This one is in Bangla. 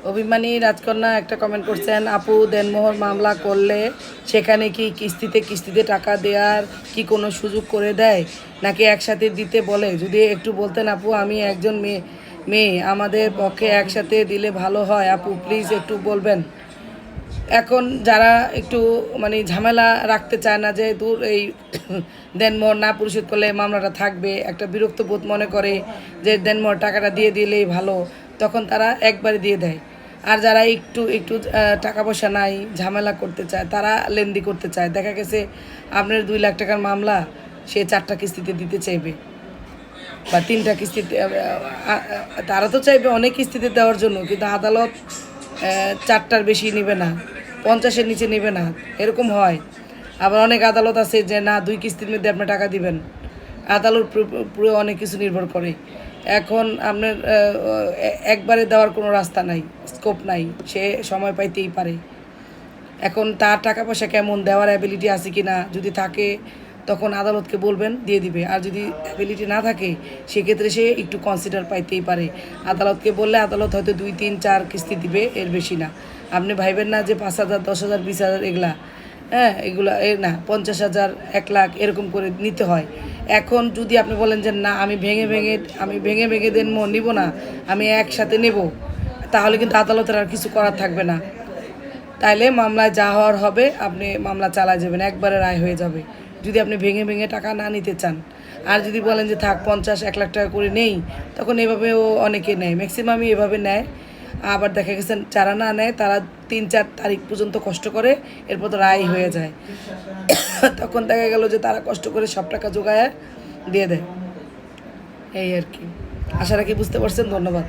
অভিমানী রাজকন্যা একটা কমেন্ট করছেন, আপু দেনমোহর মামলা করলে সেখানে কি কিস্তিতে কিস্তিতে টাকা দেওয়ার কি কোনো সুযোগ করে দেয় নাকি একসাথে দিতে বলে? যদি একটু বলতেন আপু, আমি একজন মেয়ে মেয়ে আমাদের পক্ষে একসাথে দিলে ভালো হয় আপু, প্লিজ একটু বলবেন। এখন যারা একটু মানে ঝামেলা রাখতে চায় না যে দূর এই দেনমোহর না পরিশোধ করলে মামলাটা থাকবে, একটা বিরক্ত বোধ মনে করে যে দেনমোহর টাকাটা দিয়ে দিলেই ভালো, তখন তারা একবারে দিয়ে দেয়। আর যারা একটু একটু টাকা পয়সা নাই, ঝামেলা করতে চায়, তারা লেনদি করতে চায়, দেখা গেছে আপনার 2 লাখ টাকার মামলা সে 4টা কিস্তিতে দিতে চাইবে বা 3টা কিস্তিতে, তারা তো চাইবে অনেক কিস্তিতে দেওয়ার জন্য, কিন্তু আদালত 4টার বেশি নেবে না, 50-এর নিচে নেবে না, এরকম হয়। আবার অনেক আদালত আছে যে না 2 কিস্তির মধ্যে আপনি টাকা দিবেন। আদালত পুরো অনেক কিছু নির্ভর করে। এখন আপনার একবারে দেওয়ার কোনো রাস্তা নাই, স্কোপ নাই, সে সময় পাইতেই পারে। এখন তার টাকা পয়সা কেমন, দেওয়ার অ্যাবিলিটি আছে কি না, যদি থাকে তখন আদালতকে বলবেন, দিয়ে দিবে। আর যদি অ্যাবিলিটি না থাকে সেক্ষেত্রে সে একটু কনসিডার পাইতেই পারে। আদালতকে বললে আদালত হয়তো 2, 3, 4 কিস্তি দিবে, এর বেশি না। আপনি ভাইবেন না যে 5,000, 10,000, 20,000 এগুলা, হ্যাঁ এগুলা না, 50,000, 1 লাখ এরকম করে নিতে হয়। এখন যদি আপনি বলেন যে না আমি ভেঙে ভেঙে দেনমোহর নিব না, আমি একসাথে নেব, তাহলে কিন্তু আদালতের আর কিছু করার থাকবে না। তাইলে মামলায় যা হওয়ার হবে, আপনি মামলা চালা যাবেন, একবারে রায় হয়ে যাবে, যদি আপনি ভেঙে ভেঙে টাকা না নিতে চান। আর যদি বলেন যে থাক 50-1 লাখ টাকা করে নেই, তখন এভাবেও অনেকে নেয়, ম্যাক্সিমামই এভাবে নেয়। আবার দেখা গেছে যারা না নেয় তারা 3-4 তারিখ পর্যন্ত কষ্ট করে, এরপর তো রায় হয়ে যায়। তখন দেখা গেল যে তারা কষ্ট করে সব টাকা জোগায় দিয়ে দেয়। এই আর কি। আশা রাখি বুঝতে পারছেন। ধন্যবাদ।